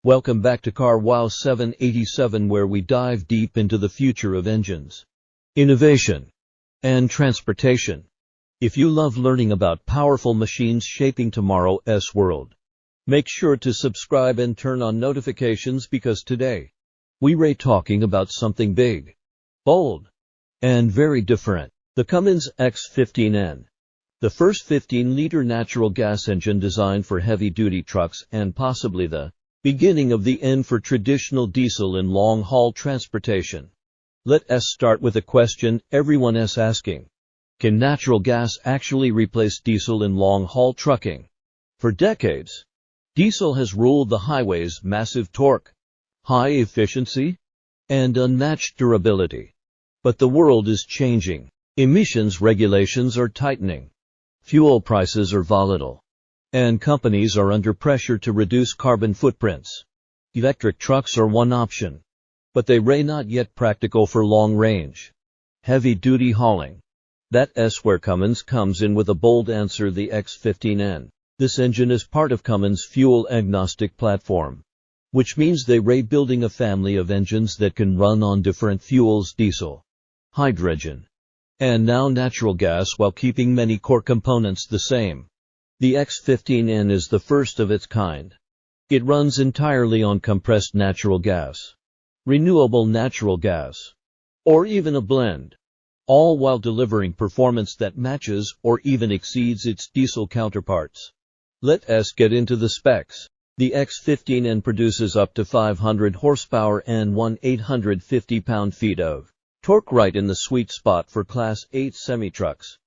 Welcome back to Car Wow 787, where we dive deep into the future of engines, innovation, and transportation. If you love learning about powerful machines shaping tomorrow's world, make sure to subscribe and turn on notifications, because today we're talking about something big, bold, and very different. The Cummins X15N. The first 15-liter natural gas engine designed for heavy-duty trucks, and possibly the beginning of the end for traditional diesel in long-haul transportation. Let us start with a question everyone is asking. Can natural gas actually replace diesel in long-haul trucking? For decades, diesel has ruled the highways, massive torque, high efficiency, and unmatched durability. But the world is changing. Emissions regulations are tightening. Fuel prices are volatile, and companies are under pressure to reduce carbon footprints. Electric trucks are one option, but they are not yet practical for long-range, heavy-duty hauling. That's where Cummins comes in with a bold answer: the X15N. This engine is part of Cummins' fuel-agnostic platform, which means they are building a family of engines that can run on different fuels: diesel, hydrogen, and now natural gas, while keeping many core components the same. The X15N is the first of its kind. It runs entirely on compressed natural gas, renewable natural gas, or even a blend, all while delivering performance that matches or even exceeds its diesel counterparts. Let us get into the specs. The X15N produces up to 500 horsepower and 850 pound-feet of torque, right in the sweet spot for Class 8 semi-trucks.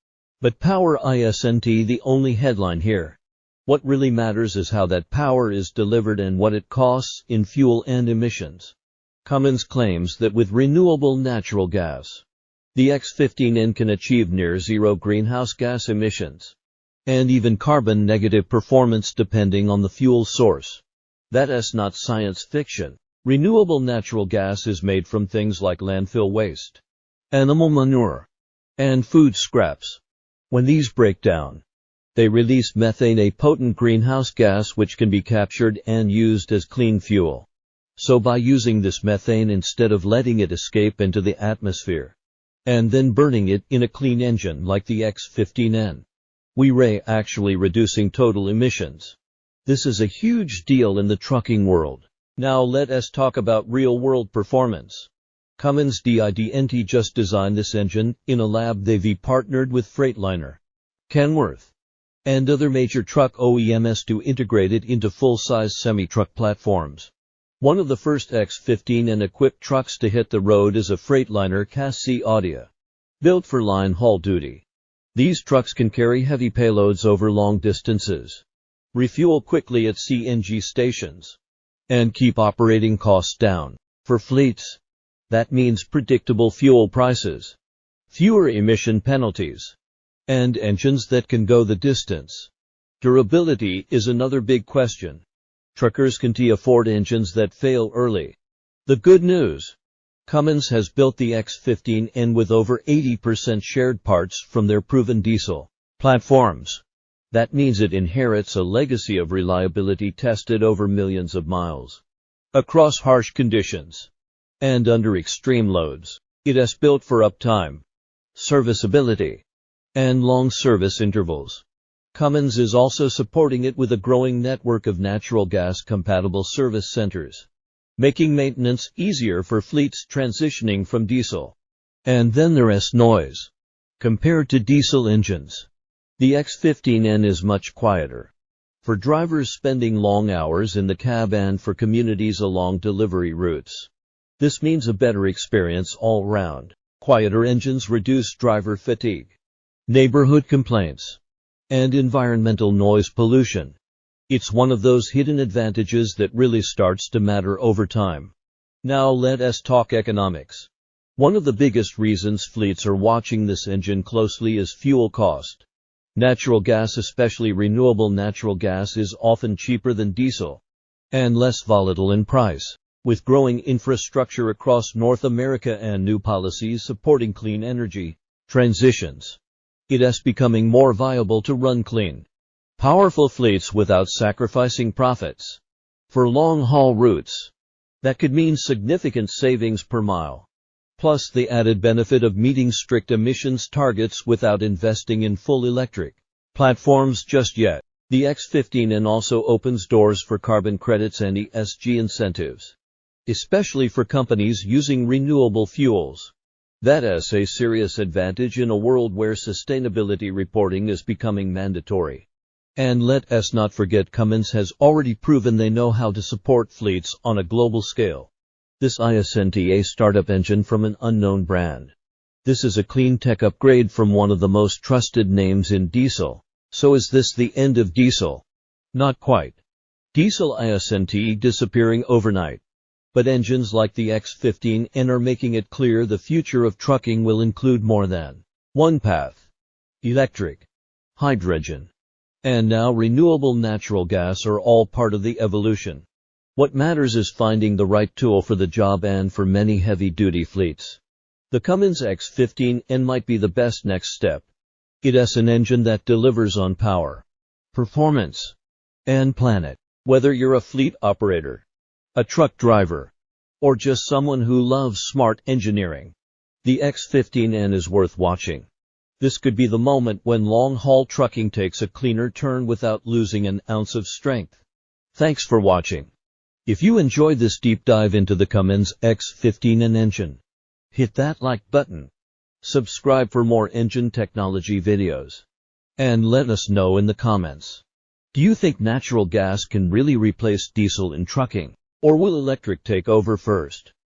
But power isn't the only headline here. What really matters is how that power is delivered and what it costs in fuel and emissions. Cummins claims that with renewable natural gas, the X15N can achieve near zero greenhouse gas emissions, and even carbon-negative performance depending on the fuel source. That's not science fiction. Renewable natural gas is made from things like landfill waste, animal manure, and food scraps. When these break down, they release methane, a potent greenhouse gas which can be captured and used as clean fuel. So by using this methane instead of letting it escape into the atmosphere and then burning it in a clean engine like the X15N, we're actually reducing total emissions. This is a huge deal in the trucking world. Now let us talk about real-world performance. Cummins didn't just design this engine in a lab. They've partnered with Freightliner, Kenworth, and other major truck OEMs to integrate it into full-size semi-truck platforms. One of the first X15N equipped trucks to hit the road is a Freightliner chassis Audia, built for line haul duty. These trucks can carry heavy payloads over long distances, refuel quickly at CNG stations, and keep operating costs down. For fleets, that means predictable fuel prices, fewer emission penalties, and engines that can go the distance. Durability is another big question. Truckers can't afford engines that fail early. The good news: Cummins has built the X15N with over 80% shared parts from their proven diesel platforms. That means it inherits a legacy of reliability tested over millions of miles, across harsh conditions, and under extreme loads. It is built for uptime, serviceability, and long service intervals. Cummins is also supporting it with a growing network of natural gas-compatible service centers, making maintenance easier for fleets transitioning from diesel. And then there's noise. Compared to diesel engines, the X15N is much quieter. For drivers spending long hours in the cab and for communities along delivery routes, this means a better experience all round. Quieter engines reduce driver fatigue, neighborhood complaints, and environmental noise pollution. It's one of those hidden advantages that really starts to matter over time. Now let us talk economics. One of the biggest reasons fleets are watching this engine closely is fuel cost. Natural gas, especially renewable natural gas, is often cheaper than diesel and less volatile in price. With growing infrastructure across North America and new policies supporting clean energy transitions, it is becoming more viable to run clean, powerful fleets without sacrificing profits. For long-haul routes, that could mean significant savings per mile. Plus the added benefit of meeting strict emissions targets without investing in full electric platforms just yet. The X15N also opens doors for carbon credits and ESG incentives, especially for companies using renewable fuels. That's a serious advantage in a world where sustainability reporting is becoming mandatory. And let us not forget Cummins has already proven they know how to support fleets on a global scale. This isn't a startup engine from an unknown brand. This is a clean tech upgrade from one of the most trusted names in diesel. So is this the end of diesel? Not quite. Diesel isn't disappearing overnight. But engines like the X15N are making it clear the future of trucking will include more than one path. Electric, hydrogen, and now renewable natural gas are all part of the evolution. What matters is finding the right tool for the job, and for many heavy-duty fleets, the Cummins X15N might be the best next step. It's an engine that delivers on power, performance, and planet. Whether you're a fleet operator, a truck driver, or just someone who loves smart engineering, the X15N is worth watching. This could be the moment when long-haul trucking takes a cleaner turn without losing an ounce of strength. Thanks for watching. If you enjoyed this deep dive into the Cummins X15N engine, hit that like button. Subscribe for more engine technology videos. And let us know in the comments. Do you think natural gas can really replace diesel in trucking? Or will electric take over first?